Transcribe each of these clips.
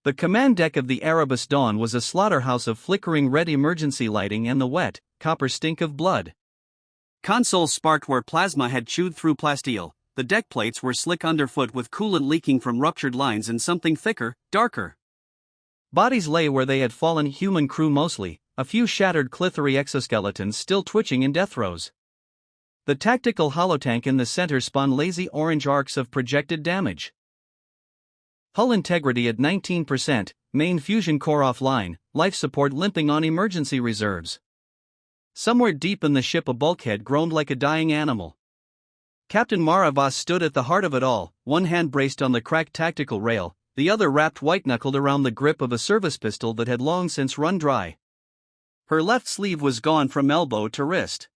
The command deck of the Erebus Dawn was a slaughterhouse of flickering red emergency lighting and the wet, copper stink of blood. Consoles sparked where plasma had chewed through plasteel. The deck plates were slick underfoot with coolant leaking from ruptured lines and something thicker, darker. Bodies lay where they had fallen, human crew mostly, a few shattered Klythari exoskeletons still twitching in death throes. The tactical holotank in the center spun lazy orange arcs of projected damage. Hull integrity at 19%, main fusion core offline, life support limping on emergency reserves. Somewhere deep in the ship a bulkhead groaned like a dying animal. Captain Mara Voss stood at the heart of it all, one hand braced on the cracked tactical rail, the other wrapped white-knuckled around the grip of a service pistol that had long since run dry. Her left sleeve was gone from elbow to wrist.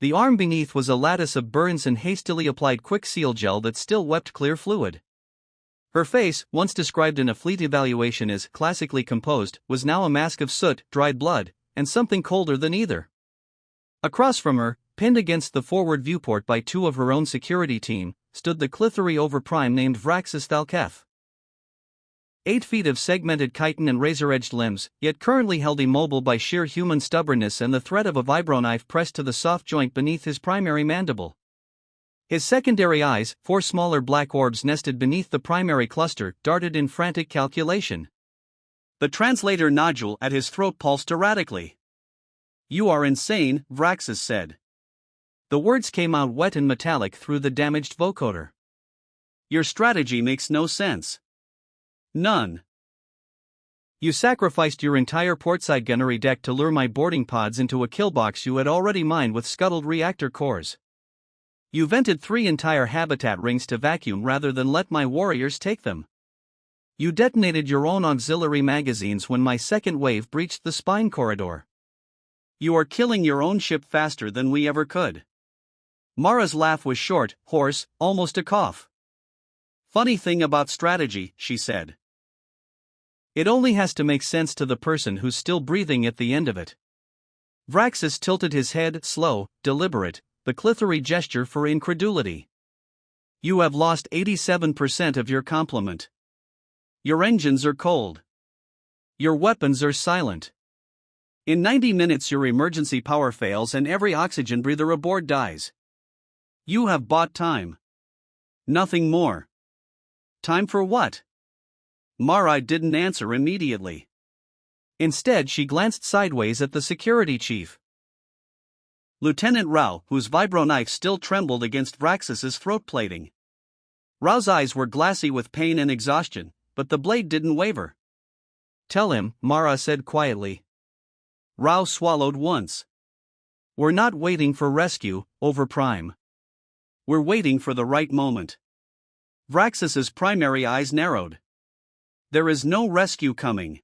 The arm beneath was a lattice of burns and hastily applied quick seal gel that still wept clear fluid. Her face, once described in a fleet evaluation as classically composed, was now a mask of soot, dried blood, and something colder than either. Across from her, pinned against the forward viewport by two of her own security team, stood the Klythari overprime named Vraxis Thalketh. 8 feet of segmented chitin and razor-edged limbs, yet currently held immobile by sheer human stubbornness and the threat of a vibroknife pressed to the soft joint beneath his primary mandible. His secondary eyes, 4 smaller black orbs nested beneath the primary cluster, darted in frantic calculation. The translator nodule at his throat pulsed erratically. "You are insane," Vraxis said. The words came out wet and metallic through the damaged vocoder. "Your strategy makes no sense. None. You sacrificed your entire portside gunnery deck to lure my boarding pods into a kill box you had already mined with scuttled reactor cores. You vented 3 entire habitat rings to vacuum rather than let my warriors take them. You detonated your own auxiliary magazines when my second wave breached the spine corridor. You are killing your own ship faster than we ever could." Mara's laugh was short, hoarse, almost a cough. "Funny thing about strategy," she said. "It only has to make sense to the person who's still breathing at the end of it." Vraxis tilted his head, slow, deliberate, the Klythari gesture for incredulity. "You have lost 87% of your complement. Your engines are cold. Your weapons are silent. In 90 minutes your emergency power fails and every oxygen breather aboard dies. You have bought time. Nothing more." "Time for what?" Mara didn't answer immediately. Instead she glanced sideways at the security chief. Lieutenant Reall, whose vibroknife still trembled against Vraxis's throat plating. Rao's eyes were glassy with pain and exhaustion, but the blade didn't waver. "Tell him," Mara said quietly. Reall swallowed once. "We're not waiting for rescue, overprime. We're waiting for the right moment." Vraxis's primary eyes narrowed. "There is no rescue coming.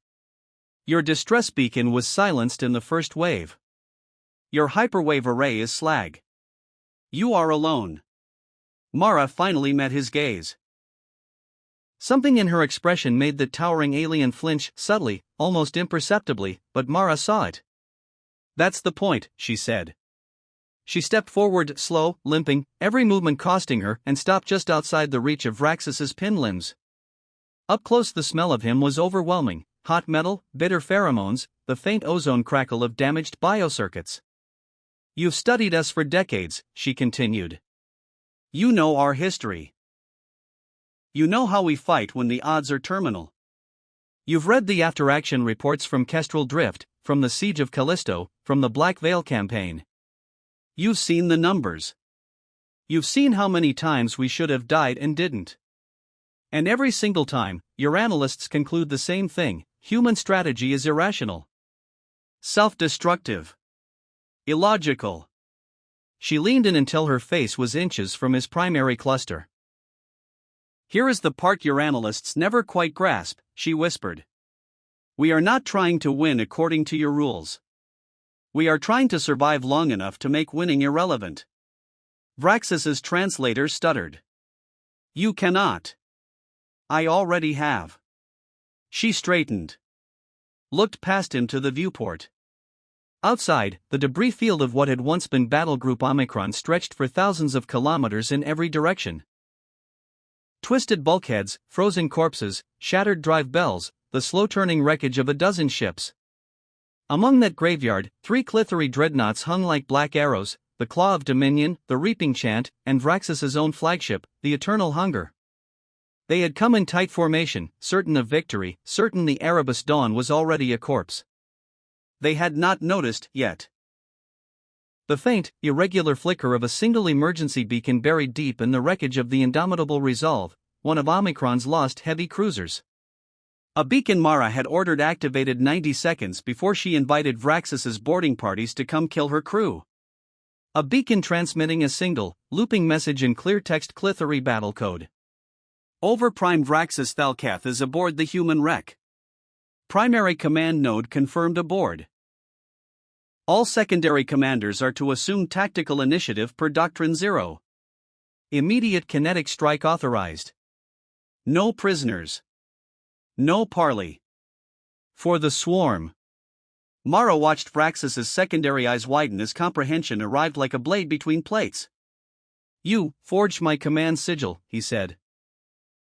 Your distress beacon was silenced in the first wave. Your hyperwave array is slag. You are alone." Mara finally met his gaze. Something in her expression made the towering alien flinch, subtly, almost imperceptibly, but Mara saw it. "That's the point," she said. She stepped forward, slow, limping, every movement costing her, and stopped just outside the reach of Vraxis's pin limbs. Up close the smell of him was overwhelming, hot metal, bitter pheromones, the faint ozone crackle of damaged biocircuits. "You've studied us for decades," she continued. "You know our history. You know how we fight when the odds are terminal. You've read the after-action reports from Kestrel Drift, from the Siege of Callisto, from the Black Veil campaign. You've seen the numbers. You've seen how many times we should have died and didn't. And every single time, your analysts conclude the same thing: human strategy is irrational. Self-destructive. Illogical." She leaned in until her face was inches from his primary cluster. "Here is the part your analysts never quite grasp," she whispered. "We are not trying to win according to your rules. We are trying to survive long enough to make winning irrelevant." Vraxis's translator stuttered. "You cannot." "I already have." She straightened. Looked past him to the viewport. Outside, the debris field of what had once been Battle Group Omicron stretched for thousands of kilometers in every direction. Twisted bulkheads, frozen corpses, shattered drive bells, the slow-turning wreckage of a dozen ships. Among that graveyard, 3 Klythari dreadnoughts hung like black arrows, the Claw of Dominion, the Reaping Chant, and Vraxus's own flagship, the Eternal Hunger. They had come in tight formation, certain of victory, certain the Erebus Dawn was already a corpse. They had not noticed yet the faint, irregular flicker of a single emergency beacon buried deep in the wreckage of the indomitable Resolve, one of Omicron's lost heavy cruisers. A beacon Mara had ordered activated 90 seconds before she invited Vraxus's boarding parties to come kill her crew. A beacon transmitting a single, looping message in clear text Klythari battle code. Overprime Vraxus Thalcath is aboard the human wreck. Primary command node confirmed aboard. All secondary commanders are to assume tactical initiative per Doctrine 0. Immediate kinetic strike authorized. No prisoners. No parley. For the swarm. Mara watched Vraxus's secondary eyes widen as comprehension arrived like a blade between plates. "You forged my command sigil," he said.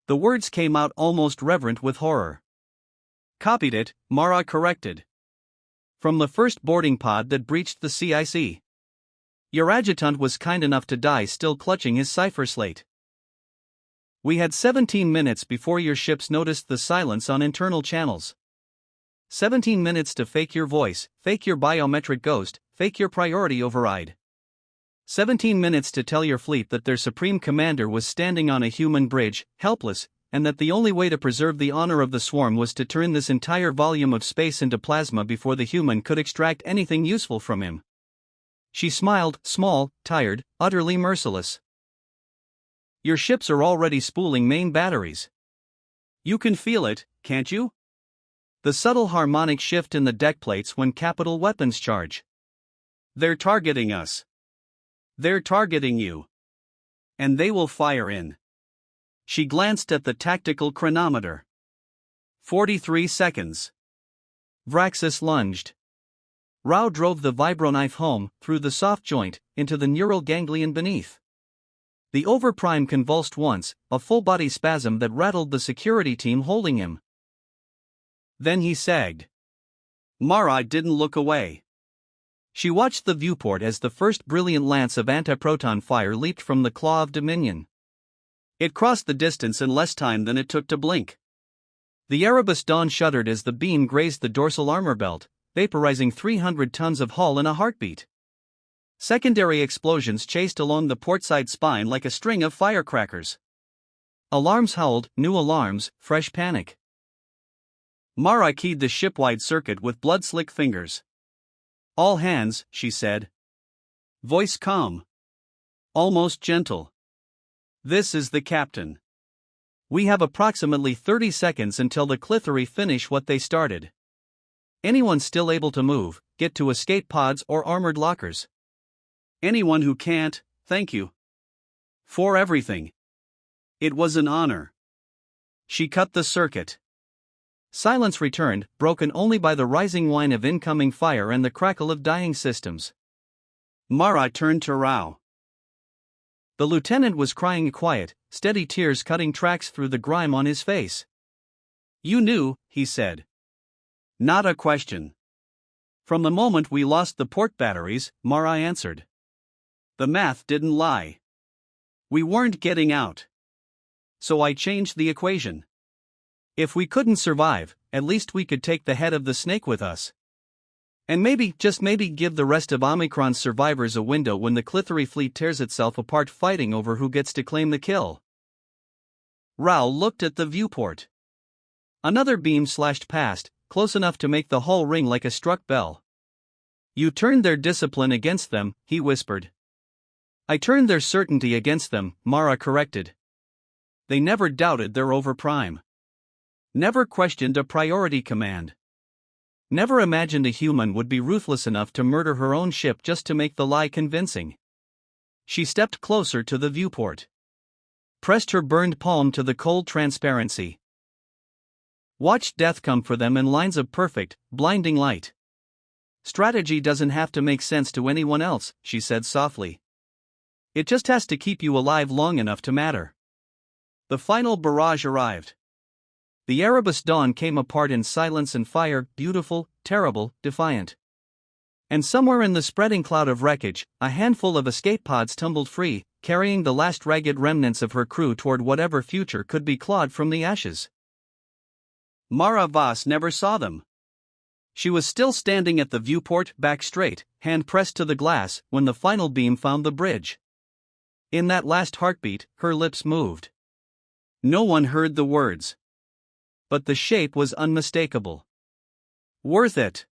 The words came out almost reverent with horror. "Copied it," Mara corrected. "From the first boarding pod that breached the CIC. Your adjutant was kind enough to die still clutching his cipher slate. We had 17 minutes before your ships noticed the silence on internal channels. 17 minutes to fake your voice, fake your biometric ghost, fake your priority override. 17 minutes to tell your fleet that their supreme commander was standing on a human bridge, helpless, and that the only way to preserve the honor of the swarm was to turn this entire volume of space into plasma before the human could extract anything useful from him." She smiled, small, tired, utterly merciless. "Your ships are already spooling main batteries. You can feel it, can't you? The subtle harmonic shift in the deck plates when capital weapons charge. They're targeting us. They're targeting you. And they will fire in." She glanced at the tactical chronometer. 43 seconds. Vraxus lunged. Reall drove the vibroknife home, through the soft joint, into the neural ganglion beneath. The overprime convulsed once, a full-body spasm that rattled the security team holding him. Then he sagged. Mara didn't look away. She watched the viewport as the first brilliant lance of antiproton fire leaped from the Claw of Dominion. It crossed the distance in less time than it took to blink. The Erebus Dawn shuddered as the beam grazed the dorsal armor belt, vaporizing 300 tons of hull in a heartbeat. Secondary explosions chased along the portside spine like a string of firecrackers. Alarms howled, new alarms, fresh panic. Mara keyed the ship-wide circuit with blood-slick fingers. "All hands," she said. Voice calm. Almost gentle. "This is the captain. We have approximately 30 seconds until the Klythari finish what they started. Anyone still able to move, get to escape pods or armored lockers. Anyone who can't, thank you. For everything. It was an honor." She cut the circuit. Silence returned, broken only by the rising whine of incoming fire and the crackle of dying systems. Mara turned to Reall. The lieutenant was crying quiet, steady tears cutting tracks through the grime on his face. "You knew," he said. "Not a question." "From the moment we lost the port batteries," Mara answered. "The math didn't lie. We weren't getting out. So I changed the equation. If we couldn't survive, at least we could take the head of the snake with us. And maybe, just maybe, give the rest of Omicron's survivors a window when the Klythari fleet tears itself apart fighting over who gets to claim the kill." Reall looked at the viewport. Another beam slashed past, close enough to make the hull ring like a struck bell. "You turned their discipline against them," he whispered. "I turned their certainty against them," Mara corrected. "They never doubted their overprime. Never questioned a priority command. Never imagined a human would be ruthless enough to murder her own ship just to make the lie convincing." She stepped closer to the viewport. Pressed her burned palm to the cold transparency. Watched death come for them in lines of perfect, blinding light. "Strategy doesn't have to make sense to anyone else," she said softly. "It just has to keep you alive long enough to matter. The final barrage arrived. The Erebus Dawn came apart in silence and fire, beautiful, terrible, defiant. And somewhere in the spreading cloud of wreckage, a handful of escape pods tumbled free, carrying the last ragged remnants of her crew toward whatever future could be clawed from the ashes. Mara Voss never saw them. She was still standing at the viewport, back straight, hand pressed to the glass, when the final beam found the bridge. In that last heartbeat, her lips moved. No one heard the words. But the shape was unmistakable. Worth it.